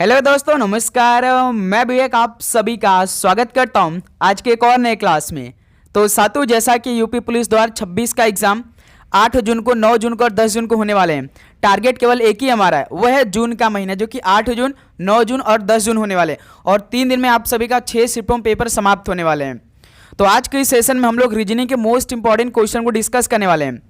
Hello दोस्तों, नमस्कार। मैं विवेक आप सभी का स्वागत करता हूं आज के एक और नए क्लास में। तो साथियों, जैसा कि यूपी पुलिस 2026 का एग्जाम 8 जून को, 9 जून को और 10 जून को होने वाले हैं। टारगेट केवल एक ही हमारा है, वह है जून का महीना, जो कि 8 जून, 9 जून और 10 जून होने वाले हैं। और 3 दिन में आप सभी का 6 शिफ्टों में पेपर समाप्त होने वाले हैं। तो आज के इस सेशन में हम लोग रीजनिंग के मोस्ट इंपॉर्टेंट क्वेश्चन को डिस्कस करने वाले हैं।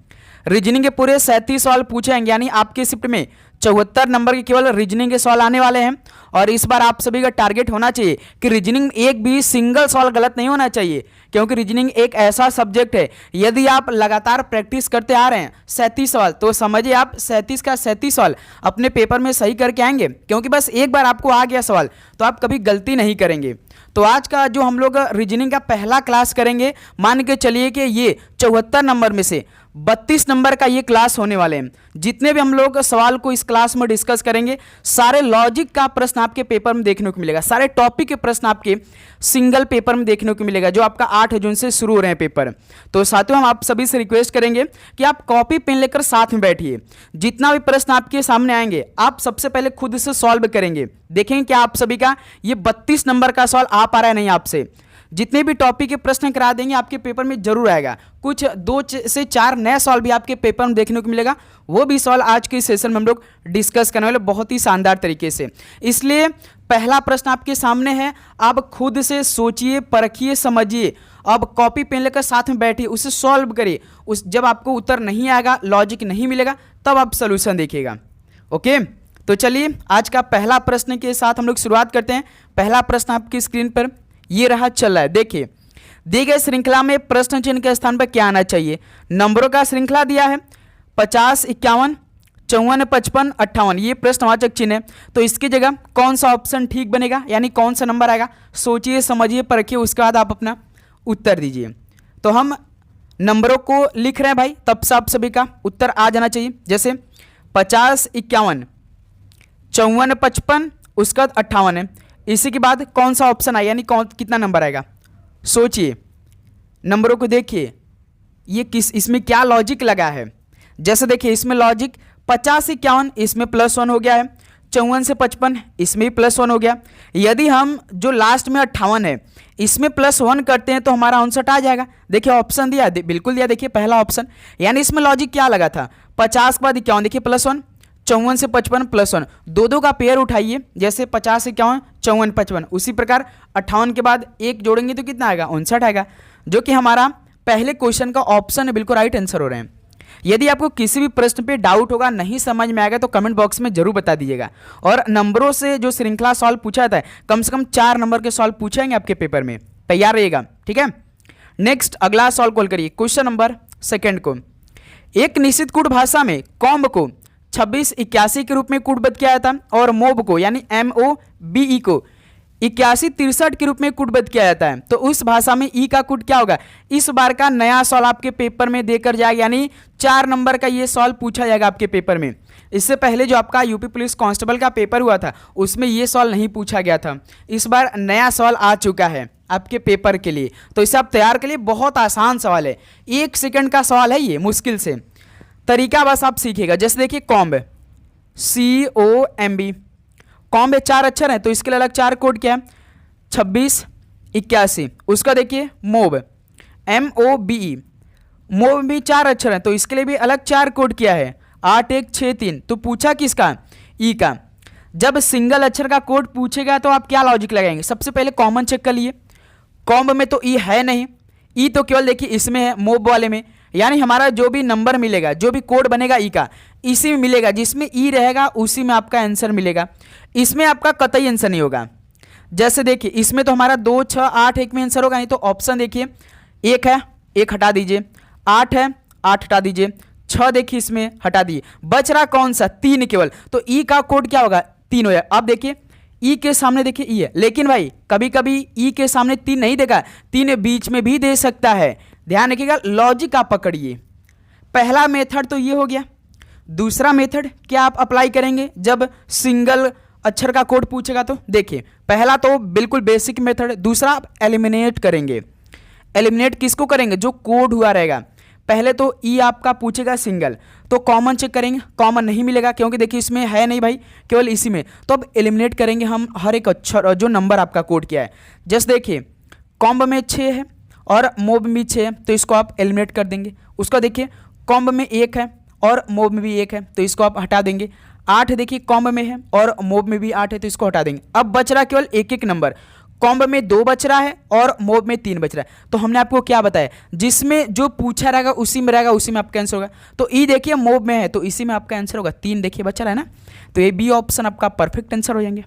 रीजनिंग के पूरे 37 सवाल पूछे जाएंगे, यानी आपके शिफ्ट में 74 नंबर के केवल रीजनिंग के सवाल आने वाले हैं। और इस बार आप सभी का टारगेट होना चाहिए कि रीजनिंग में एक भी सिंगल सवाल गलत नहीं होना चाहिए, क्योंकि रीजनिंग एक ऐसा सब्जेक्ट है, यदि आप लगातार प्रैक्टिस करते आ रहे हैं 37 सवाल, तो समझिए आप 37 का 37 सवाल अपने पेपर में सही करके आएंगे। क्योंकि बस एक बार आपको आ गया सवाल तो आप कभी गलती नहीं करेंगे। तो आज का जो हम लोग रीजनिंग का पहला क्लास करेंगे, मान के चलिए कि ये 74 नंबर में से 32 नंबर का ये क्लास होने वाले हैं। जितने भी हम लोग सवाल को इस क्लास में डिस्कस करेंगे, सारे लॉजिक का प्रश्न आपके पेपर में देखने को मिलेगा, सारे टॉपिक के प्रश्न आपके सिंगल पेपर में देखने को मिलेगा, जो आपका 8 जून से शुरू हो रहे हैं पेपर। तो साथियों, हम आप सभी से रिक्वेस्ट करेंगे कि आप कॉपी पेन लेकर साथ में बैठिए। जितना भी प्रश्न आपके सामने आएंगे, आप सबसे पहले खुद से सॉल्व करेंगे। देखेंगे क्या आप सभी का ये 32 नंबर का सवाल आ पा रहा है नहीं आपसे। जितने भी टॉपिक के प्रश्न करा देंगे आपके पेपर में जरूर आएगा। कुछ 2 से 4 नए सवाल भी आपके पेपर में देखने को मिलेगा, वो भी सवाल आज के सेशन में हम लोग डिस्कस करने वाले बहुत ही शानदार तरीके से। इसलिए पहला प्रश्न आपके सामने है, आप खुद से सोचिए, परखिए, समझिए। अब कॉपी पेन लेकर साथ में बैठिए, उसे सॉल्व करिए। जब आपको उत्तर नहीं आएगा, लॉजिक नहीं मिलेगा, तब आप सोल्यूशन देखिएगा। ओके, तो चलिए आज का पहला प्रश्न के साथ हम लोग शुरुआत करते हैं। पहला प्रश्न आपकी स्क्रीन पर ये रहा, चल रहा है। देखिए, दी गई श्रृंखला में प्रश्न चिन्ह के स्थान पर क्या आना चाहिए। नंबरों का श्रृंखला दिया है 50, 51, 54, 55, 58, ये प्रश्नवाचक चिन्ह है। तो इसकी जगह कौन सा ऑप्शन ठीक बनेगा, यानी कौन सा नंबर आएगा। सोचिए, समझिए, परखिए, उसके बाद आप अपना उत्तर दीजिए। तो हम नंबरों को लिख रहे हैं भाई, तब से आप सभी का उत्तर आ जाना चाहिए। जैसे 50, 51, 54, 55, उसका 58 है। इसी के बाद कौन सा ऑप्शन आया, यानी कितना नंबर आएगा। सोचिए, नंबरों को देखिए, ये इसमें क्या लॉजिक लगा है। जैसे देखिए, इसमें लॉजिक 50 से 51, इसमें +1 हो गया है। 54 से 55, इसमें भी +1 हो गया। यदि हम जो लास्ट में 58 है, इसमें +1 करते हैं तो हमारा आंसर आ जाएगा। देखिए ऑप्शन दिया, बिल्कुल दिया। देखिए पहला ऑप्शन, यानी इसमें लॉजिक क्या लगा था, 50 के बाद 51, देखिए +1, 54 से 55 +1, दो का पेयर उठाइए। जैसे 50 से 51, 54, 55, उसी प्रकार 58 के बाद 1 जोड़ेंगे तो कितना आएगा, 59 आएगा, जो कि हमारा पहले क्वेश्चन का ऑप्शन है, बिल्कुल राइट आंसर हो रहे हैं। यदि आपको किसी भी प्रश्न पे डाउट होगा, नहीं समझ में आएगा, तो कमेंट बॉक्स में जरूर बता दीजिएगा। और नंबरों से जो श्रृंखला सवाल पूछा जाता है, कम से कम 4 नंबर के सवाल पूछेंगे आपके पेपर में, तैयार रहिएगा, ठीक है। नेक्स्ट अगला सवाल कॉल करिए, क्वेश्चन नंबर 2 को। एक निश्चित कूट भाषा में कॉम्ब को 2681 के रूप में कूटबद्ध किया जाता है और मोब को, यानी MOBE को 8163 के रूप में कूटबद्ध किया जाता है। तो उस भाषा में ई का कूट क्या होगा। इस बार का नया सवाल आपके पेपर में देकर जाएगा, यानी 4 नंबर का ये सवाल पूछा जाएगा आपके पेपर में। इससे पहले जो आपका यूपी पुलिस कांस्टेबल का पेपर हुआ था, उसमें ये सवाल नहीं पूछा गया था। इस बार नया सवाल आ चुका है आपके पेपर के लिए, तो इसे आप तैयार के लिए बहुत आसान सवाल है, 1 सेकंड का सवाल है ये, मुश्किल से। तरीका बस आप सीखिएगा। जैसे देखिए कॉम्ब, COMB, कॉम्ब 4 अक्षर है, तो इसके लिए अलग 4 कोड क्या है, 2681। उसका देखिए मोब, MOBE, मोब भी 4 अक्षर है, तो इसके लिए भी अलग 4 कोड किया है, 8163। तो पूछा किसका, ई का। जब सिंगल अक्षर का कोड पूछेगा तो आप क्या लॉजिक लगाएंगे, सबसे पहले कॉमन चेक कर लिए। कॉम्ब में तो ई है नहीं, ई तो केवल देखिए इसमें है, मोब वाले में, यानी हमारा जो भी नंबर मिलेगा, जो भी कोड बनेगा ई का, इसी में मिलेगा। जिसमें ई रहेगा उसी में आपका आंसर मिलेगा, इसमें आपका कतई आंसर नहीं होगा। जैसे देखिए इसमें तो हमारा 2, 6, 8 एक में आंसर होगा, नहीं तो ऑप्शन देखिए 1 है, 1 हटा दीजिए, 8 है, 8 हटा दीजिए, 6 देखिए इसमें हटा दिए, बच रहा कौन सा, 3 केवल। तो ई का कोड क्या होगा, 3 होगा। अब देखिए ई के सामने देखिए ई है, लेकिन भाई कभी कभी ई के सामने 3 नहीं देगा, 3 बीच में भी दे सकता है। ध्यान रखिएगा, लॉजिक आप पकड़िए। पहला मेथड तो ये हो गया। दूसरा मेथड क्या आप अप्लाई करेंगे जब सिंगल अक्षर का कोड पूछेगा। तो देखिए पहला तो बिल्कुल बेसिक मेथड है, दूसरा आप एलिमिनेट करेंगे। एलिमिनेट किसको करेंगे, जो कोड हुआ रहेगा। पहले तो ई आपका पूछेगा सिंगल, तो कॉमन चेक करेंगे, कॉमन नहीं मिलेगा क्योंकि देखिए इसमें है नहीं भाई, केवल इसी में। तो अब एलिमिनेट करेंगे हम हर एक अक्षर जो नंबर आपका कोड किया है। जस्ट देखिए कॉम्ब में 6 है और मोब में भी 6 है, तो इसको आप एलिमिनेट कर देंगे। उसका देखिए कॉम्ब में 1 है और मोब में भी 1 है, तो इसको आप हटा देंगे। 8 देखिए कॉम्ब में है और मोब में भी 8 है, तो इसको हटा देंगे। अब बच रहा केवल एक एक नंबर, कॉम्ब में 2 बच रहा है और मोब में 3 बच रहा है। तो हमने आपको क्या बताया, जिसमें जो पूछा रहेगा उसी में रहेगा, उसी में आपका आंसर होगा। तो ई देखिए मोब में है तो इसी में आपका आंसर होगा। 3 देखिए बच रहा है ना, तो ये बी ऑप्शन आपका परफेक्ट आंसर हो जाएंगे।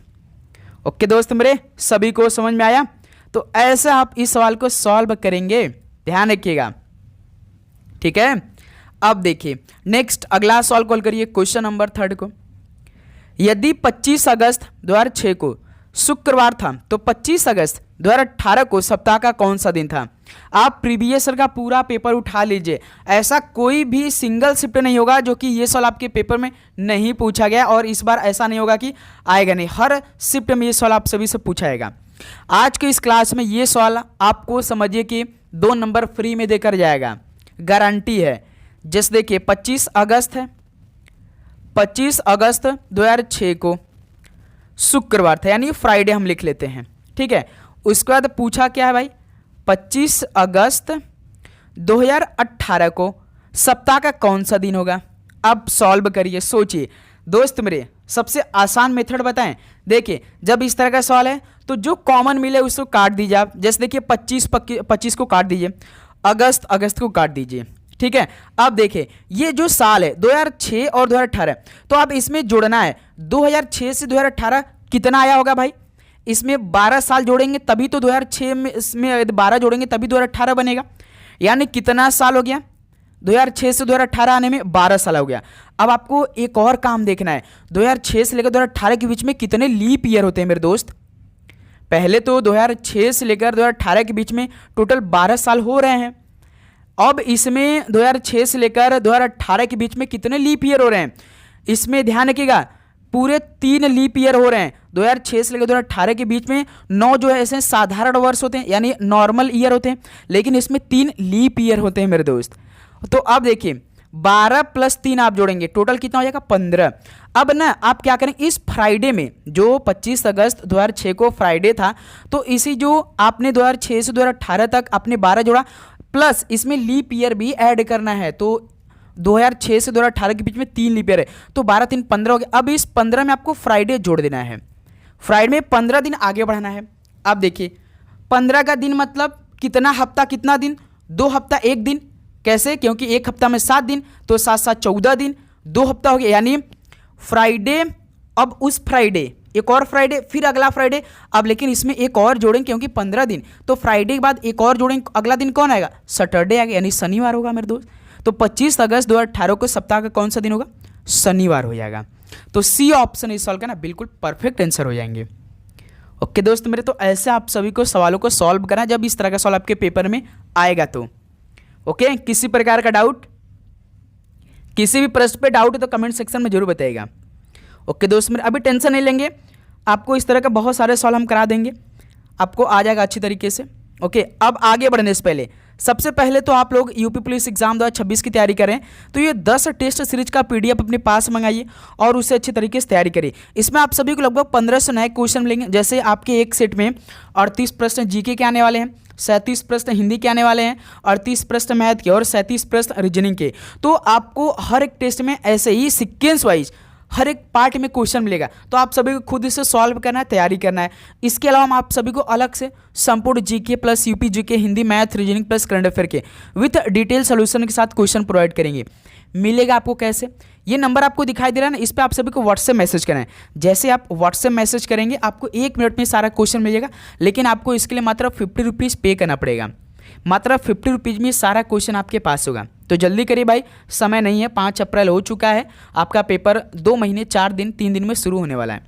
ओके दोस्त मेरे, सभी को समझ में आया? तो ऐसे आप इस सवाल को सॉल्व करेंगे, ध्यान रखिएगा, ठीक है। अब देखिए नेक्स्ट अगला सॉल्व कॉल करिए क्वेश्चन नंबर 3 को। यदि 25 अगस्त 2006 को शुक्रवार था तो 25 अगस्त 2018 को सप्ताह का कौन सा दिन था? आप प्रीवियस ईयर का पूरा पेपर उठा लीजिए, ऐसा कोई भी सिंगल शिफ्ट नहीं होगा जो कि ये सवाल आपके पेपर में नहीं पूछा गया, और इस बार ऐसा नहीं होगा कि आएगा नहीं, हर शिफ्ट में ये सवाल आप सभी से पूछा जाएगा। आज के इस क्लास में ये सवाल आपको समझिए कि 2 नंबर फ्री में देकर जाएगा, गारंटी है। जैसे देखिए 25 अगस्त है, 25 अगस्त 2006 को शुक्रवार था, यानी फ्राइडे हम लिख लेते हैं, ठीक है। उसके बाद पूछा क्या है भाई, 25 अगस्त 2018 को सप्ताह का कौन सा दिन होगा? अब सॉल्व करिए, सोचिए दोस्त मेरे। सबसे आसान मेथड बताएं, देखिए जब इस तरह का सवाल है तो जो कॉमन मिले उसको काट दीजिए आप। जैसे देखिए 25 को काट दीजिए, अगस्त को काट दीजिए, ठीक है। अब देखिए ये जो साल है 2006 और 2018, तो आप इसमें जोड़ना है 2006 से 2018 कितना आया होगा भाई? इसमें 12 साल जोड़ेंगे तभी तो 2006 में, इसमें 12 जोड़ेंगे तभी 2018 बनेगा, यानी कितना साल हो गया? 2006 से 2018 आने में 12 साल हो गया। अब आपको एक और काम देखना है, 2006 से लेकर 2018 के बीच में कितने लीप ईयर होते हैं मेरे दोस्त। पहले तो 2006 से लेकर 2018 के बीच में टोटल 12 साल हो रहे हैं। अब इसमें 2006 से लेकर 2018 के बीच में कितने लीप ईयर हो रहे हैं? इसमें ध्यान रखिएगा पूरे 3 लीप ईयर हो रहे हैं। 2006 से लेकर 2018 के बीच में 9 जो है ऐसे साधारण वर्ष होते हैं, यानी नॉर्मल ईयर होते हैं, लेकिन इसमें 3 लीप ईयर होते हैं मेरे दोस्त। तो अब देखिए 12 + 3 आप जोड़ेंगे, टोटल कितना हो जाएगा? 15। अब ना आप क्या करें, इस फ्राइडे में जो 25 अगस्त 2006 को फ्राइडे था, तो इसी जो आपने 2006 से 2018 तक आपने 12 जोड़ा, प्लस इसमें लीप ईयर भी ऐड करना है। तो 2006 से 2018 के बीच में 3 लीप ईयर है, तो 12 3 15 हो गया। अब इस 15 में आपको फ्राइडे जोड़ देना है, फ्राइडे में 15 दिन आगे बढ़ाना है। अब देखिए 15 का दिन मतलब कितना हफ्ता, कितना दिन? 2 हफ्ता 1 दिन। कैसे? क्योंकि एक हफ्ता में 7 दिन, तो 7 7 14 दिन, 2 हफ्ता हो गया, यानी फ्राइडे, अब उस फ्राइडे एक और फ्राइडे, फिर अगला फ्राइडे। अब लेकिन इसमें एक और जोड़ेंगे क्योंकि 15 दिन, तो फ्राइडे के बाद एक और जोड़ेंगे, अगला दिन कौन आएगा? सैटरडे आएगा, यानी शनिवार होगा मेरे दोस्त। तो 25 अगस्त 2018 को सप्ताह का कौन सा दिन होगा? शनिवार हो जाएगा। तो सी ऑप्शन इस सवाल का ना बिल्कुल परफेक्ट आंसर हो जाएंगे। ओके दोस्त मेरे, तो ऐसे आप सभी को सवालों को सॉल्व करना जब इस तरह का सवाल आपके पेपर में आएगा तो। ओके, किसी प्रकार का डाउट, किसी भी प्रश्न पे डाउट है तो कमेंट सेक्शन में जरूर बताइएगा। ओके दोस्त मेरे, अभी टेंशन नहीं लेंगे, आपको इस तरह का बहुत सारे सवाल हम करा देंगे, आपको आ जाएगा अच्छी तरीके से। ओके, अब आगे बढ़ने से पहले सबसे पहले तो आप लोग यूपी पुलिस एग्जाम 2026 की तैयारी करें, तो ये 10 टेस्ट सीरीज का पीडीएफ अपने पास मंगाइए और उससे अच्छी तरीके से तैयारी करिए। इसमें आप सभी को लगभग 1500 नए क्वेश्चन मिलेंगे। जैसे आपके एक सेट में 38 प्रश्न जीके के आने वाले हैं, 37 प्रश्न हिंदी के आने वाले हैं, 38 प्रश्न मैथ के और 37 प्रश्न रीजनिंग के। तो आपको हर एक टेस्ट में ऐसे ही सीक्वेंस वाइज हर एक पार्ट में क्वेश्चन मिलेगा, तो आप सभी को खुद इसे सॉल्व करना है, तैयारी करना है। इसके अलावा हम आप सभी को अलग से संपूर्ण GK plus UP GK, Hindi, math, reasoning plus current affair के विथ डिटेल सोल्यूशन के साथ क्वेश्चन प्रोवाइड करेंगे। मिलेगा आपको कैसे? ये नंबर आपको दिखाई दे रहा है ना, इस पर आप सभी को व्हाट्सएप मैसेज करना है। जैसे आप व्हाट्सएप मैसेज करेंगे आपको 1 मिनट में सारा क्वेश्चन मिल जाएगा, लेकिन आपको इसके लिए मात्र 50 रुपीज़ पे करना पड़ेगा। मात्र 50 रुपीज़ में सारा क्वेश्चन आपके पास होगा, तो जल्दी करिए भाई, समय नहीं है। 5 अप्रैल हो चुका है, आपका पेपर 2 महीने 4 दिन 3 दिन में शुरू होने वाला है।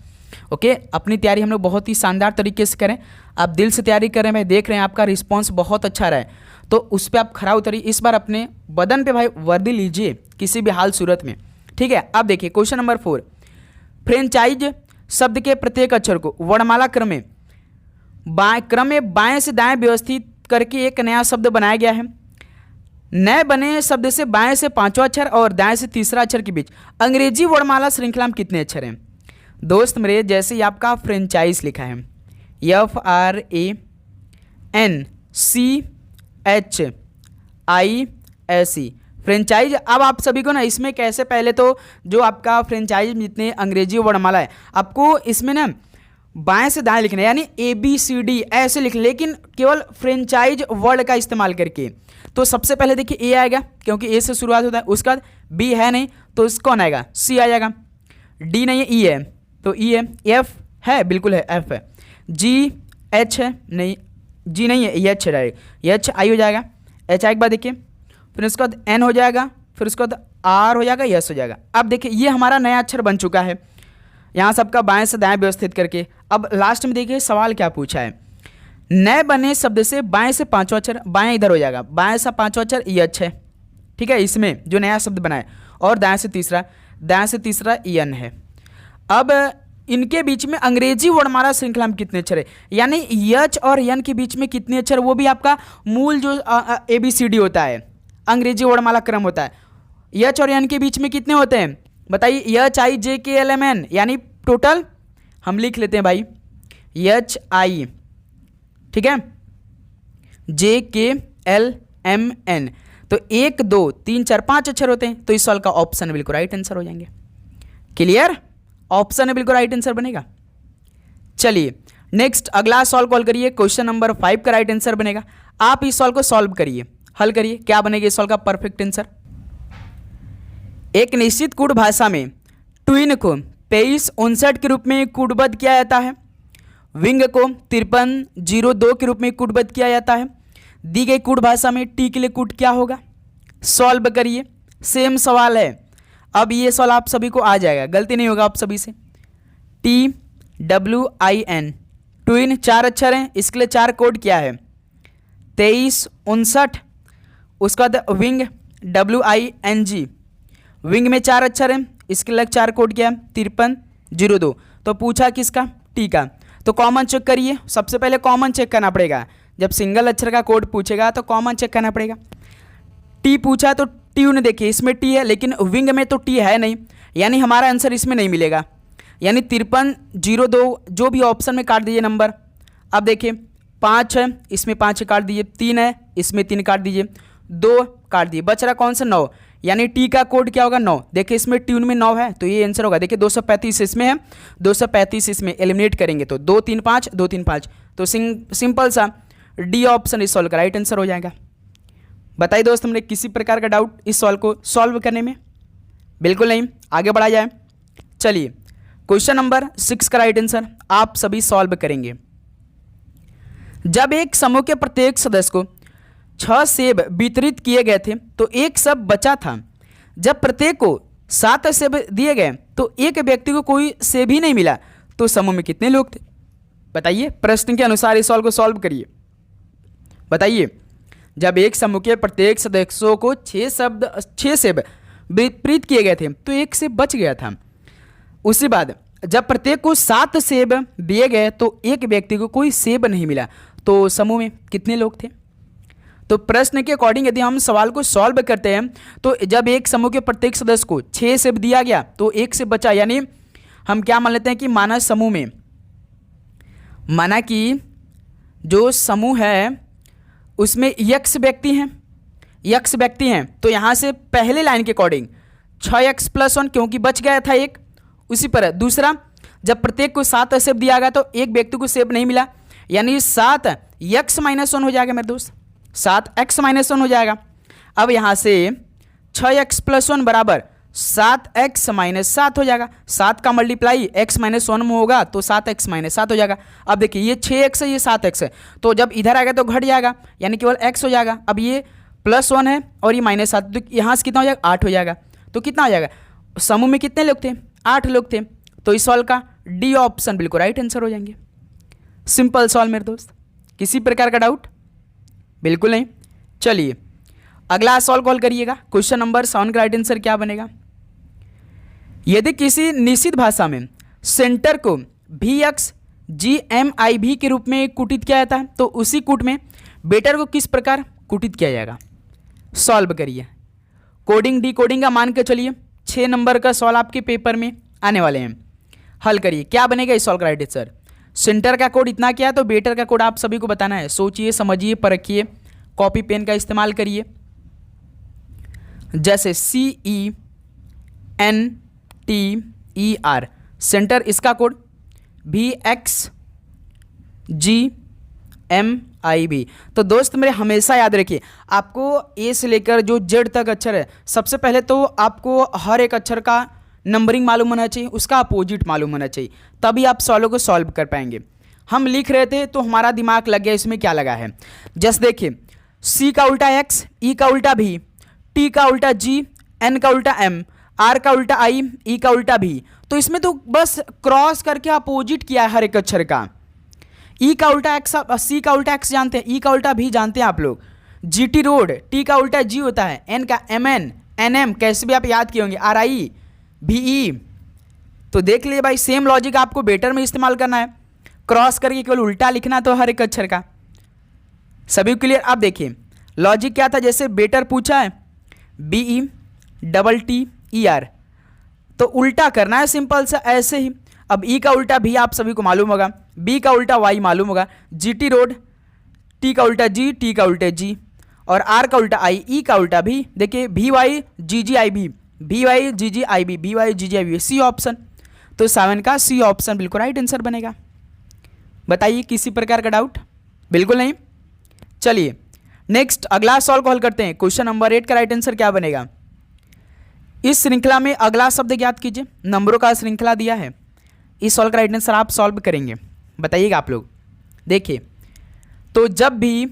ओके, अपनी तैयारी हम लोग बहुत ही शानदार तरीके से करें, आप दिल से तैयारी करें। मैं देख रहे हैं आपका रिस्पॉन्स बहुत अच्छा रहा है, तो उस पर आप खरा उतरिए। इस बार अपने बदन पे भाई वर्दी लीजिए किसी भी हाल सूरत में, ठीक है। अब देखिए क्वेश्चन नंबर 4, फ्रेंचाइज शब्द के प्रत्येक अक्षर को वर्णमाला क्रम में बाएं से दाएं व्यवस्थित करके एक नया शब्द बनाया गया है। नए बने शब्द से बाएं से पांचवा अक्षर और दाएं से तीसरा अक्षर के बीच अंग्रेजी वर्णमाला श्रृंखला में कितने अक्षर हैं? दोस्त मेरे, जैसे ही आपका फ्रेंचाइज लिखा है, FRANCHISE, फ्रेंचाइज। अब आप सभी को ना इसमें कैसे, पहले तो जो आपका फ्रेंचाइज में जितने अंग्रेजी वर्णमाला है आपको इसमें ना बाएं से दाएं लिखना है, यानी ABCD ऐसे लिख, लेकिन केवल फ्रेंचाइज वर्ड का इस्तेमाल करके। तो सबसे पहले देखिए ए आएगा, क्योंकि ए से शुरुआत होता है। उसके बाद बी है नहीं तो इस कौन आएगा? सी आ जाएगा। डी नहीं है, ई है तो ई है। एफ है, बिल्कुल है, एफ है। जी एच है, नहीं जी नहीं है, एच है, एच आई हो जाएगा। एच आई के बाद देखिए फिर उसके बाद एन हो जाएगा, फिर उसके बाद आर हो जाएगा, यस हो जाएगा। अब देखिए ये हमारा नया अक्षर बन चुका है यहाँ सबका बाएं से दाएं व्यवस्थित करके। अब लास्ट में देखिए सवाल क्या पूछा है, नए बने शब्द से बाएं से पांचवा अक्षर, बाएं इधर हो जाएगा, बाएं से पांचवा अक्षर यच है, ठीक है, इसमें जो नया शब्द बना है, और दाएं से तीसरा यन है। अब इनके बीच में अंग्रेजी वर्णमाला श्रृंखला में कितने अक्षर है, यानी यच और यन के बीच में कितने अक्षर, वो भी आपका मूल जो ABCD होता है, अंग्रेजी वर्णमाला क्रम होता है, यच और यन के बीच में कितने होते हैं बताइए? HIJKLMN, यानी टोटल हम लिख लेते हैं भाई HI, ठीक है, JKLMN, तो 1 2 3 4 5 अक्षर होते हैं। तो इस सवाल का ऑप्शन बिल्कुल राइट आंसर हो जाएंगे। क्लियर? ऑप्शन है बिल्कुल राइट आंसर बनेगा। चलिए नेक्स्ट अगला सॉल्व कॉल करिए, क्वेश्चन नंबर 5 का राइट आंसर बनेगा। आप इस सॉल्व को सॉल्व करिए, हल करिए, क्या बनेगा इस सॉल्व का परफेक्ट आंसर। एक निश्चित कूट भाषा में ट्विन को 2359 के रूप में कूटबद्ध किया जाता है, विंग को 5302 के रूप में कूटबद्ध किया जाता है। दी गई कूट भाषा में टी के लिए कूट क्या होगा? सॉल्व करिए, सेम सवाल है। अब ये सवाल आप सभी को आ जाएगा, गलती नहीं होगा आप सभी से। TWIN, ट्विन 4 अक्षर हैं, इसके लिए 4 कोड क्या है? 2359। उसके बाद विंग WING, विंग में 4 अक्षर हैं, इसके लिए 4 कोड क्या है? 5302। तो पूछा किसका? टी का। तो कॉमन चेक करिए, सबसे पहले कॉमन चेक करना पड़ेगा। जब सिंगल अक्षर का कोड पूछेगा तो कॉमन चेक करना पड़ेगा। टी पूछा तो ट्यून देखिए इसमें टी है, लेकिन विंग में तो टी है नहीं, यानी हमारा आंसर इसमें नहीं मिलेगा, यानी 5302 जो भी ऑप्शन में काट दीजिए नंबर। अब देखिए 5 है, इसमें 5 काट दीजिए, 3 है, इसमें 3 काट दीजिए, 2 काट दिए, बच रहा कौन सा? 9, यानी टी का कोड क्या होगा? 9। देखिए इसमें ट्यून में 9 है तो ये आंसर होगा। देखिए 235 इसमें है, 235 इसमें, एलिमिनेट करेंगे तो 2 3 5 2 3 5, तो सिंपल सा डी ऑप्शन इस सॉल्व का राइट आंसर हो जाएगा। बताइए दोस्त, हमने किसी प्रकार का डाउट इस सॉल्व को सॉल्व करने में? बिल्कुल नहीं। आगे बढ़ा जाए, चलिए क्वेश्चन नंबर 6 का राइट आंसर आप सभी सॉल्व करेंगे। जब एक समूह के प्रत्येक सदस्य को 6 सेब वितरित किए गए थे तो एक सेब बचा था। जब प्रत्येक को 7 सेब दिए गए तो एक व्यक्ति को कोई सेब ही नहीं मिला, तो समूह में कितने लोग थे? बताइए, प्रश्न के अनुसार इस सवाल को सॉल्व करिए। बताइए, जब एक समूह के प्रत्येक सदस्यों को 6 सेब वितरित किए गए थे तो एक सेब बच गया था। उसी बाद जब प्रत्येक को 7 सेब दिए गए तो एक व्यक्ति को कोई सेब नहीं मिला, तो समूह में कितने लोग थे? तो प्रश्न के अकॉर्डिंग यदि हम सवाल को सॉल्व करते हैं तो जब एक समूह के प्रत्येक सदस्य को 6 सेब दिया गया तो एक सेब बचा, यानी हम क्या मान लेते हैं कि माना समूह में, माना कि जो समूह है उसमें यक्स व्यक्ति हैं, तो यहाँ से पहले लाइन के अकॉर्डिंग 6x + 1, क्योंकि बच गया था एक। उसी पर दूसरा, जब प्रत्येक को 7 सेब दिया गया तो एक व्यक्ति को सेब नहीं मिला, यानी 7x - 1 हो जाएगा मेरे दोस्त, 7x - 1 हो जाएगा। अब यहाँ से 6x + 1 बराबर 7x - 7 हो जाएगा। 7 का मल्टीप्लाई x - 1 में होगा तो 7x - 7 हो जाएगा। अब देखिए ये 6x है, ये 7x है, तो जब इधर आएगा तो घट जाएगा, यानी केवल x हो जाएगा। अब ये +1 है और ये -7, तो यहाँ से कितना हो जाएगा? 8 हो जाएगा। तो कितना हो जाएगा? समूह में कितने लोग थे? 8 लोग थे। तो इस सवाल का डी ऑप्शन बिल्कुल राइट आंसर हो जाएंगे। सिंपल सवाल मेरे दोस्त, किसी प्रकार का डाउट? बिल्कुल नहीं। चलिए अगला सवाल कॉल करिएगा। क्वेश्चन नंबर 7 का राइट आंसर क्या बनेगा? यदि किसी निश्चित भाषा में सेंटर को VXGMIV के रूप में कूटित किया जाता है तो उसी कूट में बेटर को किस प्रकार कूटित किया जाएगा? सॉल्व करिए। कोडिंग डी कोडिंग का मान के चलिए 6 नंबर का सवाल आपके पेपर में आने वाले हैं। हल करिए, क्या बनेगा इस सॉल्व का राइट आंसर। सेंटर का कोड इतना क्या है, तो बेटर का कोड आप सभी को बताना है। सोचिए, समझिए, परखिए, कॉपी पेन का इस्तेमाल करिए। जैसे CENTER सेंटर, इसका कोड VXGMIB। तो दोस्त मेरे हमेशा याद रखिए, आपको ए से लेकर जो जेड तक अक्षर है, सबसे पहले तो आपको हर एक अक्षर का नंबरिंग मालूम होना चाहिए, उसका अपोजिट मालूम होना चाहिए, तभी आप सवालों को सॉल्व कर पाएंगे। हम लिख रहे थे तो हमारा दिमाग लग गया इसमें क्या लगा है। जस्ट देखिए, C का उल्टा X, E का उल्टा V, T का उल्टा G, N का उल्टा M, R का उल्टा I, E का उल्टा V। तो इसमें तो बस क्रॉस करके अपोजिट किया है हर एक अक्षर का। E का उल्टा X, C का उल्टा X जानते हैं, E का उल्टा V जानते हैं आप लोग, GT रोड, T का उल्टा G होता है, N का MN, NM कैसे भी आप याद किए होंगे, RI BE। तो देख लीजिए भाई, सेम लॉजिक आपको बेटर में इस्तेमाल करना है, क्रॉस करके केवल उल्टा लिखना तो हर एक अक्षर का। सभी क्लियर। आप देखिए लॉजिक क्या था, जैसे बेटर पूछा है BETTER, तो उल्टा करना है सिंपल सा ऐसे ही। अब E का उल्टा भी आप सभी को मालूम होगा, B का उल्टा Y मालूम होगा, GT रोड, T का उल्टा G, T का उल्टा G, और R का उल्टा I, E का उल्टा भी। देखिए BYGGIB, BYGGIB, BYGGIB, C option. तो 7 का C ऑप्शन बिल्कुल राइट आंसर बनेगा। बताइए किसी प्रकार का डाउट? बिल्कुल नहीं। चलिए नेक्स्ट अगला सॉल्व को हल करते हैं। क्वेश्चन नंबर 8 का राइट आंसर क्या बनेगा। इस श्रृंखला में अगला शब्द ज्ञात कीजिए। नंबरों का श्रृंखला दिया है, इस सॉल्व का राइट आंसर आप सॉल्व करेंगे। बताइएगा आप लोग। देखिए, तो जब भी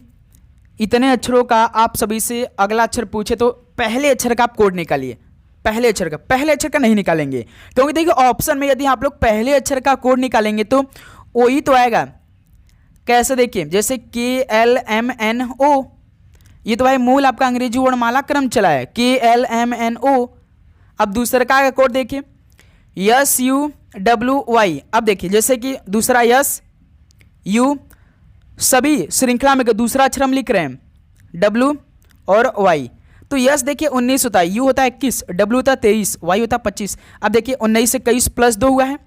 इतने अक्षरों का आप सभी से अगला अक्षर पूछे तो पहले अक्षर का आप कोड निकालिए। पहले अक्षर का नहीं निकालेंगे, क्योंकि देखिए ऑप्शन में यदि आप लोग पहले अक्षर का कोड निकालेंगे तो ओ ही तो आएगा। कैसे, देखिए जैसे KLMNO, ये तो भाई मूल आपका अंग्रेजी वर्णमाला क्रम चला है, KLMNO। अब दूसरे का कोड देखिए SUWY। अब देखिए जैसे कि दूसरा SU, सभी श्रृंखला में दूसरा अक्षर हम लिख रहे हैं W और Y। तो यस देखिए 19 होता है, U होता है 21, W होता है 23, Y होता है 25। अब देखिए 19 से 21 प्लस 2 हुआ है,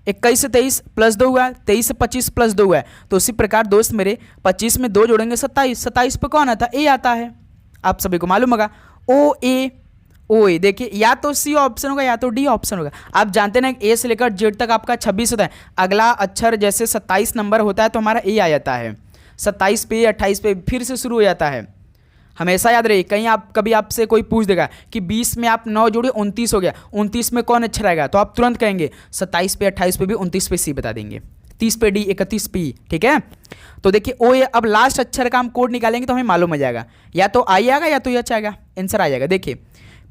21 से 23 प्लस 2 हुआ है, 23 से 25 प्लस 2 हुआ है। तो उसी प्रकार दोस्त मेरे 25 में 2 जोड़ेंगे 27, 27 पे कौन आता है, A आता है। आप सभी को मालूम होगा OA। देखिए या तो C ऑप्शन होगा या तो D ऑप्शन होगा। आप जानते हैं A से लेकर Z तक आपका 26 होता है। अगला अक्षर जैसे 27 नंबर होता है तो हमारा A आ जाता है, 27 पे 28 पे फिर से शुरू हो जाता है। हमेशा याद रहिए, कहीं आप कभी आपसे कोई पूछ देगा कि 20 में आप 9 जोड़े 29 हो गया, 29 में कौन अक्षर आएगा, तो आप तुरंत कहेंगे 27 पे 28 पे भी, 29 पे C बता देंगे, 30 पे D, 31 पे। ठीक है, तो देखिए OA। अब लास्ट अक्षर का हम कोड निकालेंगे तो हमें मालूम हो जाएगा, या तो I आएगा या तो H आएगा, आंसर आ जाएगा। देखिए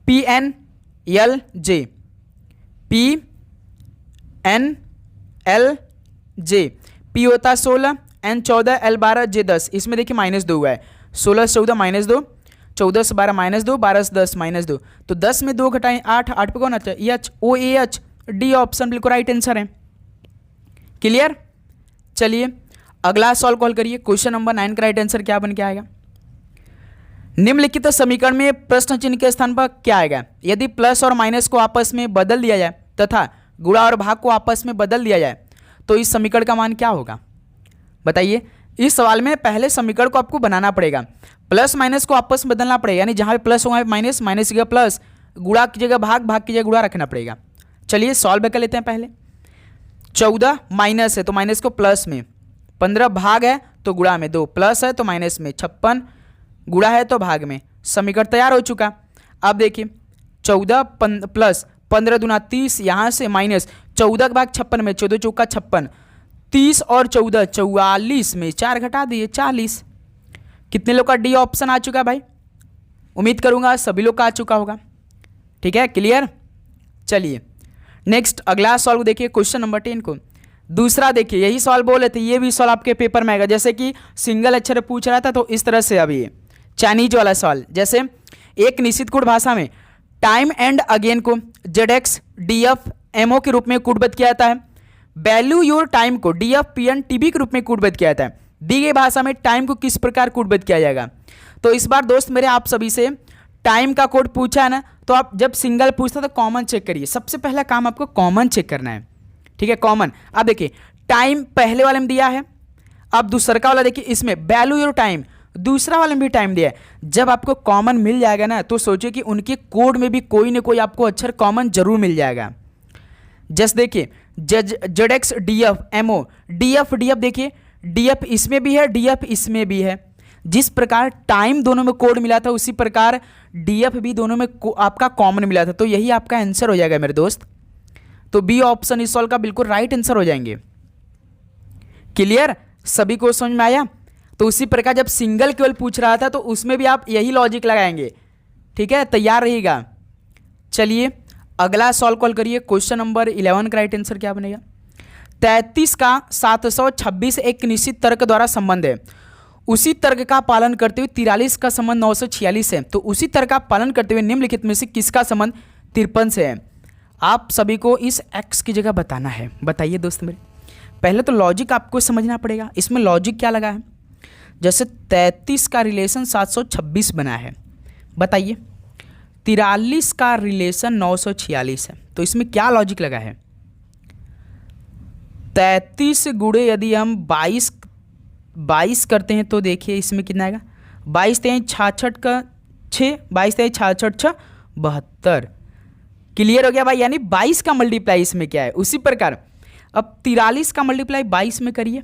PNLJ, PNLJ, P होता है 16, N 14, L 12, J 10। इसमें देखिए -2 हुआ है, 16 से 14 -2, 14 से 12 -2, 12 से 10 -2। तो 10 में 2 घटाएं 8, 8 पे कौन आता है, H, OAH, D ऑप्शन बिल्कुल राइट आंसर है। क्लियर। चलिए अगला सॉल्व कॉल करिए। क्वेश्चन नंबर 9 का राइट आंसर क्या बन के आएगा। निम्नलिखित समीकरण में प्रश्न चिन्ह के स्थान पर क्या आएगा। यदि प्लस और माइनस को आपस में बदल दिया जाए तथा गुणा और भाग को आपस में बदल दिया जाए तो इस समीकरण का मान क्या होगा। बताइए, इस सवाल में पहले समीकरण को आपको बनाना पड़ेगा, प्लस माइनस को आपस में बदलना पड़ेगा, यानी जहां पे प्लस होगा माइनस, माइनस की जगह प्लस, गुणा की जगह भाग, भाग की जगह गुणा रखना पड़ेगा। चलिए सॉल्व कर लेते हैं। पहले 14 माइनस है तो माइनस को प्लस में, 15 भाग है तो गुणा में, 2 प्लस है तो माइनस में, 56 गुणा है तो भाग में। समीकरण तैयार हो चुका। अब देखिए 14 प्लस 15 दूना 30, यहाँ से माइनस 14 का भाग 56 में, 14 चौका 56, 30 और 14 44 में 4 घटा दिए 40। कितने लोग का डी ऑप्शन आ चुका है भाई। उम्मीद करूंगा सभी लोग का आ चुका होगा। ठीक है, क्लियर। चलिए नेक्स्ट अगला सॉल्व देखिए, क्वेश्चन नंबर 10 को। दूसरा देखिए, यही सवाल बोले थे, ये भी सवाल आपके पेपर में आएगा। जैसे कि सिंगल अक्षर पूछ रहा था तो इस तरह से अभी चाइनीज वाला सवाल, जैसे एक निश्चित कोड भाषा में टाइम एंड अगेन को ZX DF MO के रूप में कोडबद्ध किया जाता है। वैल्यू योर टाइम को DF PN TB के रूप में कोडबद्ध किया जाता है। दी गई भाषा में टाइम को किस प्रकार कोडबद्ध किया जाएगा। तो इस बार दोस्त मेरे आप सभी से टाइम का कोड पूछा है ना, तो आप जब सिंगल पूछता तो कॉमन चेक करिए। सबसे पहला काम आपको कॉमन चेक करना है, ठीक है, कॉमन। अब देखिए टाइम पहले वाले में दिया है, अब दूसरा का वाला देखिए इसमें वैल्यू योर टाइम, दूसरा वाले में भी टाइम दिया है। जब आपको कॉमन मिल जाएगा ना तो सोचिए कि उनके कोड में भी कोई ना कोई आपको अक्षर कॉमन जरूर मिल जाएगा। जस्ट देखिए Z X D F M O D F देखिए डी एफ इसमें भी है, डी एफ इसमें भी है। जिस प्रकार टाइम दोनों में कोड मिला था उसी प्रकार डी एफ भी दोनों में आपका कॉमन मिला था, तो यही आपका आंसर हो जाएगा मेरे दोस्त। तो बी ऑप्शन इस सॉल्व का बिल्कुल राइट आंसर हो जाएंगे। क्लियर, सभी को समझ में आया? तो उसी प्रकार जब सिंगल केवल पूछ रहा था तो उसमें भी आप यही लॉजिक लगाएंगे, ठीक है, तैयार रहिएगा। चलिए अगला सॉल्व कॉल करिए। क्वेश्चन नंबर 11 का राइट आंसर क्या बनेगा? 33 का 726 एक निश्चित तर्क द्वारा संबंध है, उसी तर्क का पालन करते हुए 43 का संबंध 946 है, तो उसी तर्क का पालन करते हुए निम्नलिखित में से किसका संबंध 53 से है? आप सभी को इस x की जगह बताना है। बताइए दोस्त मेरे, पहले तो लॉजिक आपको समझना पड़ेगा, इसमें लॉजिक क्या लगा है। जैसे 33 का रिलेशन 726 बना है, बताइए 43 का रिलेशन 946 है, तो इसमें क्या लॉजिक लगा है? 33 गुणे यदि हम 22 करते हैं तो देखिए इसमें कितना आएगा, 22 तेईस 66 का 6, 22 तेईस 66 6 72। क्लियर हो गया भाई, यानी 22 का मल्टीप्लाई इसमें क्या है। उसी प्रकार अब 43 का मल्टीप्लाई 22 में करिए,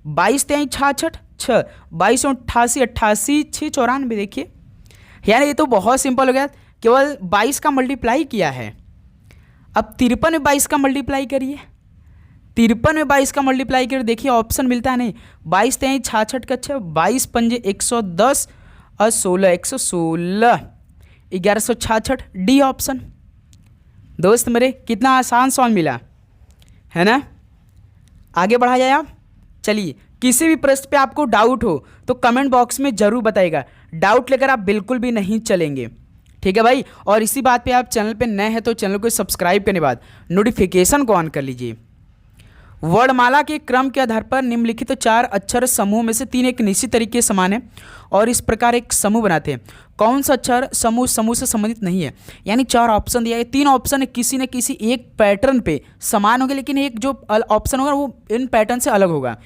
22 तेईस 66 6, 22 88 88 6 94। देखिए यानी ये तो बहुत सिंपल हो गया, केवल 22 का मल्टीप्लाई किया है। अब 53 में 22 का मल्टीप्लाई करिए, 53 में 22 का मल्टीप्लाई करिए, देखिए ऑप्शन मिलता है नहीं, 22 तेईस 66 का 6, 22 पंजे 110 और 16 116 1166, डी ऑप्शन। दोस्त मेरे कितना आसान सॉल्व मिला है ना। आगे बढ़ा जाए आप। चलिए किसी भी प्रश्न पे आपको डाउट हो तो कमेंट बॉक्स में जरूर बताइएगा, डाउट लेकर आप बिल्कुल भी नहीं चलेंगे, ठीक है भाई। और इसी बात पे आप चैनल पे नए हैं तो चैनल को सब्सक्राइब करने के बाद नोटिफिकेशन को ऑन कर लीजिए। वर्णमाला के क्रम के आधार पर निम्नलिखित 4 अक्षर समूह में से 3 एक निश्चित तरीके से समान है और इस प्रकार एक समूह बनाते हैं। कौन सा अक्षर समूह से संबंधित नहीं है? यानी 4 ऑप्शन दिया है, 3 ऑप्शन किसी न किसी एक पैटर्न पे समान होंगे, लेकिन एक जो ऑप्शन होगा वो इन पैटर्न से अलग होगा,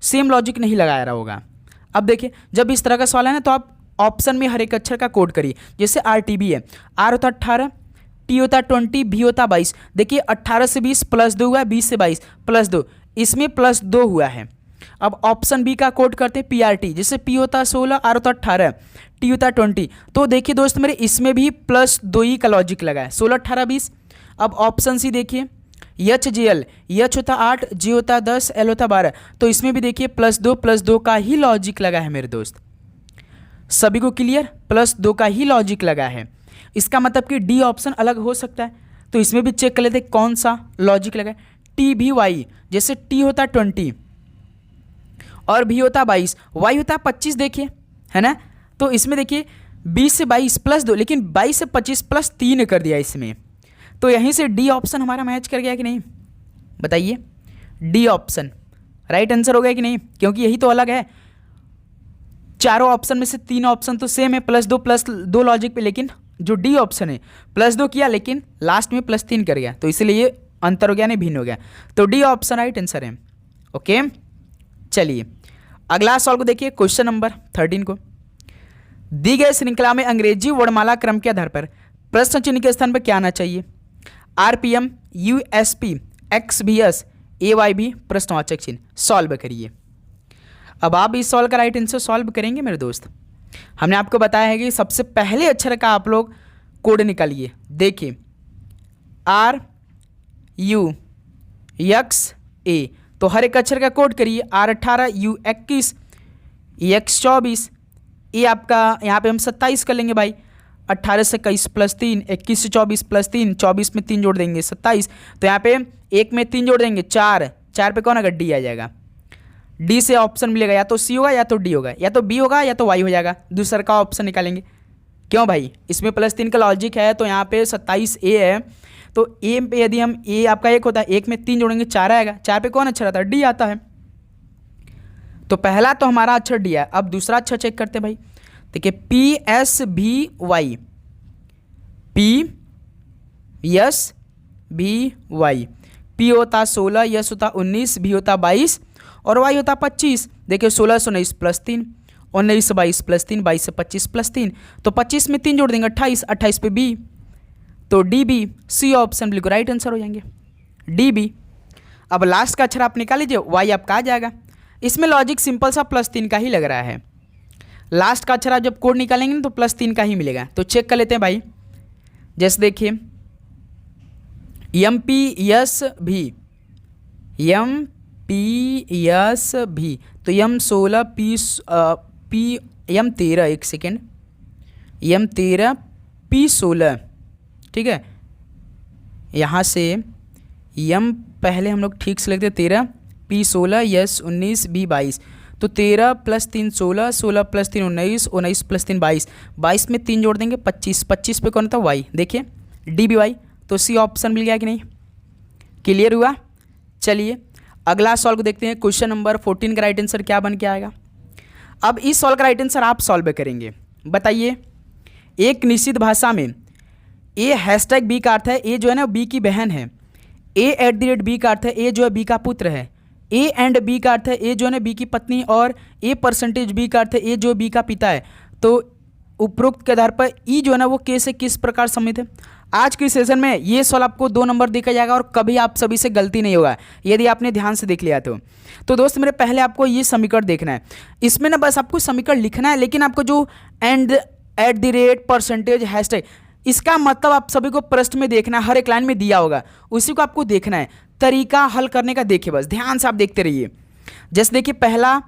सेम लॉजिक नहीं लगाया रहा होगा। अब देखिए जब इस तरह का सवाल है ना तो आप ऑप्शन में हर एक अक्षर का कोड करिए। जैसे RTB है, R होता 18, T होता 20, B होता 22। देखिए 18 से 20 प्लस 2 हुआ है, 20 से 22 प्लस 2, इसमें प्लस 2 हुआ है। अब ऑप्शन बी का कोड करते हैं PRT, जैसे P होता 16, R होता 18, T होता 20। तो देखिए दोस्त मेरे इसमें भी प्लस 2 ही का लॉजिक लगा है, 16 18 20। अब ऑप्शन सी देखिए HGL, H होता 8, G होता 10, L होता 12। तो इसमें भी देखिए प्लस 2 का ही लॉजिक लगा है मेरे दोस्त। सभी को क्लियर? प्लस 2 का ही लॉजिक लगा है, इसका मतलब कि डी ऑप्शन अलग हो सकता है। तो इसमें भी चेक कर लेते कौन सा लॉजिक लगा है। TBY, जैसे T होता 20 और B होता 22, Y होता 25, देखिए है ना। तो इसमें देखिए 20 से 22 प्लस 2, लेकिन 22 से 25 प्लस 3 कर दिया इसमें। तो यहीं से डी ऑप्शन हमारा मैच कर गया कि नहीं? बताइए डी ऑप्शन राइट आंसर हो गया कि नहीं? क्योंकि यही तो अलग है, चारों ऑप्शन में से 3 ऑप्शन तो सेम है, प्लस 2 लॉजिक पे, लेकिन जो डी ऑप्शन है प्लस 2 किया लेकिन लास्ट में प्लस 3 कर गया, तो इसलिए ये अंतर हो गया, नहीं भिन्न हो गया। तो डी ऑप्शन राइट आंसर है। ओके चलिए अगला सवाल को देखिए, क्वेश्चन नंबर 13 को। दी गई श्रृंखला में अंग्रेजी वर्णमाला क्रम के आधार पर प्रश्न चिन्ह के स्थान पर क्या आना चाहिए? RPM, USP, XBS, AYB, प्रश्नवाचक चिन्ह। सॉल्व करिए। अब आप इस सवाल का राइट आंसर सॉल्व करेंगे मेरे दोस्त। हमने आपको बताया है कि सबसे पहले अक्षर का आप लोग कोड निकालिए। देखिए RUXA, तो हर एक अक्षर का कोड करिए। R18, U21, X24, ये आपका यहाँ पे हम 27 कर लेंगे भाई। 18 से 21 प्लस 3, 21 से 24 प्लस 3, 24 में 3 जोड़ देंगे 27। तो यहाँ पे 1 में 3 जोड़ देंगे 4, 4 पे कौन आएगा? डी आ जाएगा। डी से ऑप्शन मिलेगा, या तो सी होगा या तो डी होगा, या तो बी होगा या तो वाई हो जाएगा। दूसरा का ऑप्शन निकालेंगे। क्यों भाई? इसमें प्लस 3 का लॉजिक है, तो यहाँ पे 27A है। तो ए पे यदि हम ए आपका 1 होता है, 1 में 3 जोड़ेंगे 4 आएगा। 4 पे कौन अक्षर आता है? डी आता है। तो पहला तो हमारा अक्षर डी है। अब दूसरा अक्षर चेक करते हैं भाई। देखिए PSVY, PSVY, P होता 16, यस होता 19, V होता 22 और Y होता 25। देखिए 16 से 19 प्लस 3, 19 से 22 प्लस 3, 22 से 25 प्लस 3, तो 25 में 3 जोड़ देंगे 28, 28 पे B, तो DB, C ऑप्शन बिल्कुल राइट आंसर हो जाएंगे DB। अब लास्ट का अक्षर आप निकाल लीजिए, Y आपका आ जाएगा। इसमें लॉजिक सिंपल सा +3 का ही लग रहा है। लास्ट का अक्षर आप जब कोड निकालेंगे ना तो +3 का ही मिलेगा। तो चेक कर लेते हैं भाई, जैसे देखिए MPSV, MPSV, तो M16 M13, एक सेकेंड, M13 P16, ठीक है। यहाँ से M पहले हम लोग ठीक से लिखते 13, P16, यस 19, B 22, तो 13 + 3 16, 16 + 3 19, 19 + 3 22, 22 में 3 जोड़ देंगे 25, 25 पे कौन था Y, देखिए DBY, तो C ऑप्शन मिल गया कि नहीं, क्लियर हुआ। चलिए अगला सॉल्व देखते हैं। क्वेश्चन नंबर 14 का राइट आंसर क्या बन के आएगा। अब इस सॉल्व का राइट आंसर आप सॉल्व करेंगे। बताइए, एक निश्चित भाषा में A#B का अर्थ है A जो है ना B की बहन है, A@B का अर्थ है A जो है B का पुत्र है, A एंड B का अर्थ है A जो है ना B की पत्नी, और A%B का अर्थ है A जो B का पिता है। तो उपरोक्त के आधार पर E जो है ना वो K से किस प्रकार सम्मिलित है। आज के सेशन में ये सवाल आपको 2 नंबर देखा जाएगा और कभी आप सभी से गलती नहीं होगा यदि आपने ध्यान से देख लिया तो दोस्त मेरे पहले आपको ये समीकरण देखना है। इसमें ना बस आपको समीकरण लिखना है, लेकिन आपको जो एंड, @ परसेंटेज, हैशटैग, इसका मतलब आप सभी को प्रश्न में देखना है, हर एक लाइन में दिया होगा, उसी को आपको देखना है। तरीका हल करने का देखिए, बस ध्यान से आप देखते रहिए। जैसे देखिए पहला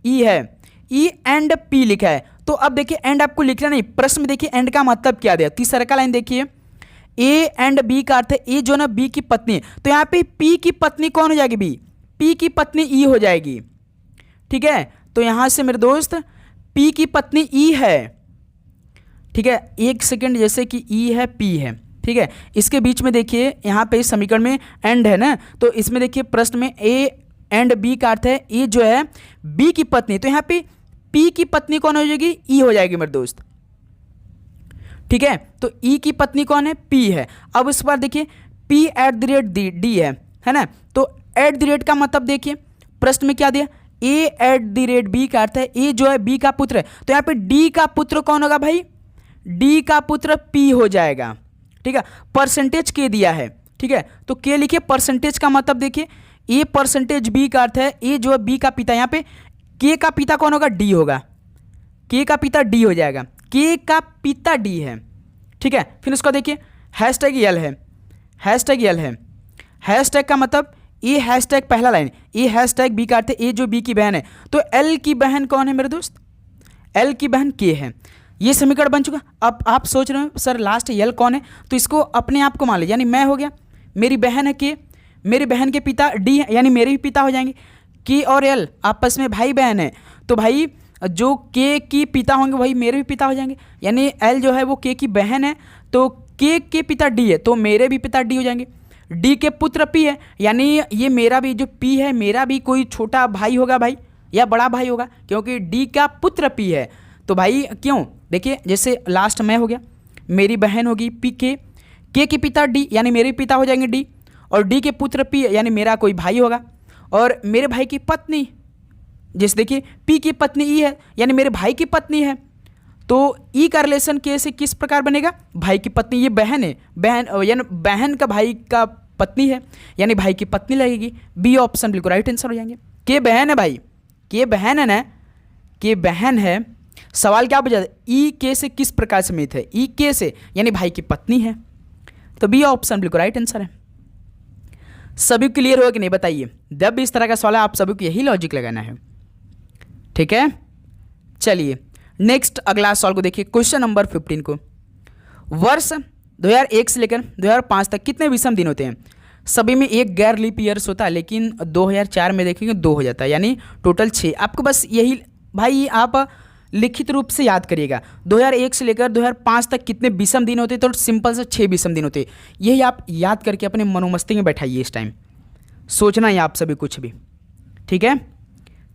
E है, E एंड P लिखा है, तो अब देखिए एंड आपको लिखना नहीं, प्रश्न में देखिए एंड का मतलब क्या दिया। तीसरा का लाइन देखिए, A एंड B का अर्थ है A जो ना B की पत्नी, तो यहाँ पे P की पत्नी कौन हो जाएगी, B, P की पत्नी E हो जाएगी, ठीक है। तो यहाँ से मेरे दोस्त P की पत्नी E है, ठीक है। एक सेकेंड, जैसे कि E है P है, ठीक है। इसके बीच में देखिए यहाँ पे इस समीकरण में एंड है ना, तो इसमें देखिए प्रश्न में A एंड B का अर्थ है A जो है B की पत्नी, तो यहाँ पे P की पत्नी कौन हो जाएगी, E हो जाएगी मेरे दोस्त, ठीक है। तो E की पत्नी कौन है, P है। अब इस बार देखिए P@D है ना, तो @ का मतलब देखिए प्रश्न में क्या दिया, A@B का अर्थ है A जो है B का पुत्र है, तो यहाँ पे D का पुत्र कौन होगा भाई, D का पुत्र P हो जाएगा, ठीक है। परसेंटेज K दिया है, ठीक है, तो K लिखिए। परसेंटेज का मतलब देखिए A%B का अर्थ है A जो है B का पिता, यहाँ पे K का पिता कौन होगा, D होगा, K का पिता D हो जाएगा, K का पिता D है, ठीक है। फिर उसका देखिए #L है, #L है, हैशटैग का मतलब A# पहला लाइन, A#B का अर्थ है A जो B की बहन है, तो L की बहन कौन है मेरे दोस्त, L की बहन K है। ये समीकरण बन चुका। अब आप सोच रहे हो सर लास्ट L कौन है, तो इसको अपने आप को मान लीजिए, यानी मैं हो गया, मेरी बहन है K, मेरी बहन के पिता D है, यानी मेरे भी पिता हो जाएंगे। K और L आपस में भाई बहन है, तो भाई जो K की पिता होंगे वही मेरे भी पिता हो जाएंगे, यानी L जो है वो K की बहन है, तो K के पिता D है, तो मेरे भी पिता D हो जाएंगे। D के पुत्र P है, यानी ये मेरा भी जो P है मेरा भी कोई छोटा भाई होगा भाई, या बड़ा भाई होगा, क्योंकि D का पुत्र P है। तो भाई क्यों, देखिए जैसे लास्ट में हो गया, मेरी बहन होगी K के पिता D, यानी मेरे पिता हो जाएंगे D, और D के पुत्र P यानी मेरा कोई भाई होगा, और मेरे भाई की पत्नी, जैसे देखिए P की पत्नी E है, यानी मेरे भाई की पत्नी है, तो E का रिलेशन K से किस प्रकार बनेगा, भाई की पत्नी, ये बहन है, बहन यानी बहन का भाई का पत्नी है, यानी भाई की पत्नी लगेगी। B ऑप्शन बिल्कुल राइट आंसर हो जाएंगे। K बहन है भाई, K बहन है ना, K बहन है। सवाल क्या पूछा, E K से किस प्रकार समित है, E K से, यानी भाई की पत्नी है, तो B ऑप्शन बिल्कुल राइट आंसर है। सभी क्लियर हो कि नहीं बताइए। जब भी इस तरह का सवाल है आप सभी को यही लॉजिक लगाना है, ठीक है। चलिए नेक्स्ट अगला सवाल को देखिए, क्वेश्चन नंबर 15 को। वर्ष 2001 से लेकर 2005 तक कितने विषम दिन होते हैं। सभी में एक गैर लीप ईयर्स होता है, लेकिन 2004 में देखेंगे 2 हो जाता है, यानी टोटल 6। आपको बस यही भाई आप लिखित रूप से याद करिएगा, 2001 से लेकर 2005 तक कितने विषम दिन होते हैं, तो सिंपल से 6 विषम दिन होते हैं। यही आप याद करके अपने मनोमस्ती में बैठाइए, इस टाइम सोचना है आप सभी कुछ भी, ठीक है।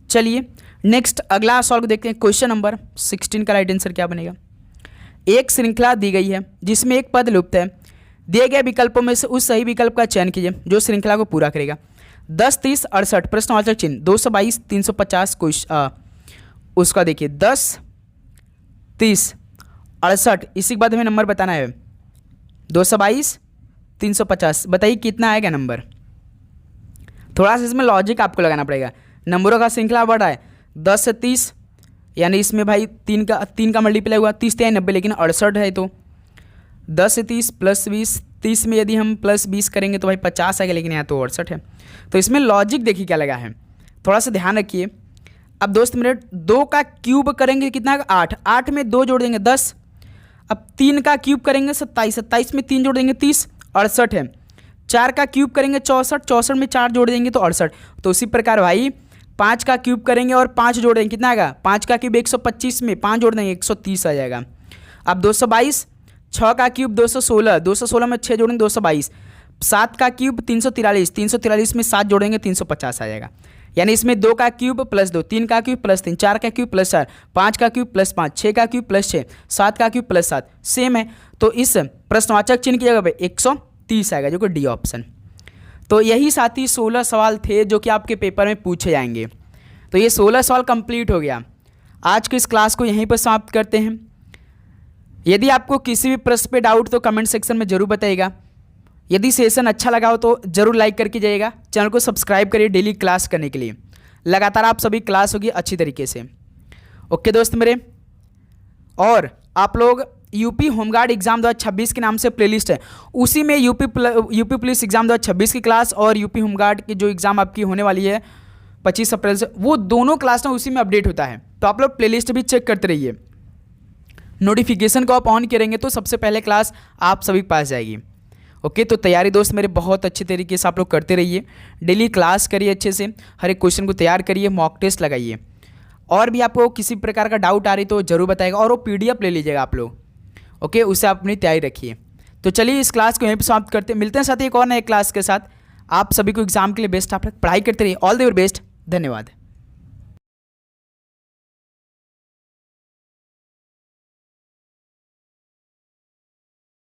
चलिए नेक्स्ट अगला सॉल्व देखते हैं। क्वेश्चन नंबर 16 का राइट आंसर क्या बनेगा। एक श्रृंखला दी गई है जिसमें एक पद लुप्त है। दिए गए विकल्पों में से उस सही विकल्प का चयन कीजिए जो श्रृंखला को पूरा करेगा। 10, 30, 68 प्रश्नवाचक चिन्ह 222, 350 उसका देखिए 10, 30, 68 इसी के बाद हमें नंबर बताना है 222, 350। बताइए कितना आएगा नंबर। थोड़ा सा इसमें लॉजिक आपको लगाना पड़ेगा। नंबरों का श्रृंखला बढ़ा है 10 से 30, यानी इसमें भाई 3 का मल्टीप्लाई हुआ 30 या 90, लेकिन 68 है तो 10 से 30 प्लस 20, 30 में यदि हम प्लस 20 करेंगे तो भाई 50 आएगा, लेकिन यहाँ तो 68 है। तो इसमें लॉजिक देखिए क्या लगा है, थोड़ा सा ध्यान रखिए। अब दोस्त मेरे 2 का क्यूब करेंगे कितना 8, 8 में 2 जोड़ देंगे 10। अब 3 का क्यूब करेंगे 27, 27 में 3 जोड़ देंगे 30, 68 है। 4 का क्यूब करेंगे 64, 64 में 4 जोड़ देंगे तो 68। तो उसी प्रकार भाई 5 का क्यूब करेंगे और 5 जोड़ देंगे कितना आएगा, 5 का क्यूब 125 में 5 जोड़ देंगे 130 आ जाएगा। अब 222, 6 का क्यूब 216, 216 में 6 जोड़ेंगे 222। 7 का क्यूब 343, 343 में 7 जोड़ेंगे 350 आ जाएगा। यानी इसमें 2 का क्यूब प्लस 2, 3 का क्यूब प्लस 3, 4 का क्यूब प्लस 4, 5 का क्यूब प्लस 5, 6 का क्यूब प्लस 6, 7 का क्यूब प्लस 7 सेम है। तो इस प्रश्नवाचक चिन्ह की जगह पे 130 आएगा, जो कि डी ऑप्शन। तो यही साथी 16 सवाल थे जो कि आपके पेपर में पूछे जाएंगे। तो ये 16 सवाल कंप्लीट हो गया। आज की इस क्लास को यहीं पर समाप्त करते हैं। यदि आपको किसी भी प्रश्न पे डाउट तो कमेंट सेक्शन में जरूर बताइएगा। यदि सेशन अच्छा लगा हो तो जरूर लाइक करके जाइएगा। चैनल को सब्सक्राइब करिए डेली क्लास करने के लिए। लगातार आप सभी क्लास होगी अच्छी तरीके से। ओके दोस्त मेरे, और आप लोग यूपी होमगार्ड एग्जाम 2026 के नाम से प्लेलिस्ट है, उसी में यूपी पुलिस एग्जाम 2026 की क्लास और यूपी होमगार्ड की जो एग्ज़ाम आपकी होने वाली है 25 अप्रैल से, वो दोनों क्लास ना उसी में अपडेट होता है। तो आप लोग प्लेलिस्ट भी चेक करते रहिए। नोटिफिकेशन को आप ऑन करेंगे तो सबसे पहले क्लास आप सभी के पास जाएगी। ओके, तो तैयारी दोस्त मेरे बहुत अच्छे तरीके से आप लोग करते रहिए। डेली क्लास करिए अच्छे से, हर एक क्वेश्चन को तैयार करिए, मॉक टेस्ट लगाइए। और भी आपको किसी प्रकार का डाउट आ रही तो जरूर बताइएगा, और वो PDF ले लीजिएगा आप लोग। ओके, उससे आप अपनी तैयारी रखिए। तो चलिए इस क्लास को यहीं पर समाप्त करते हैं। मिलते हैं साथ ही एक और नए क्लास के साथ। आप सभी को एग्जाम के लिए बेस्ट, आप लोग पढ़ाई करते रहिए। All the very best. धन्यवाद।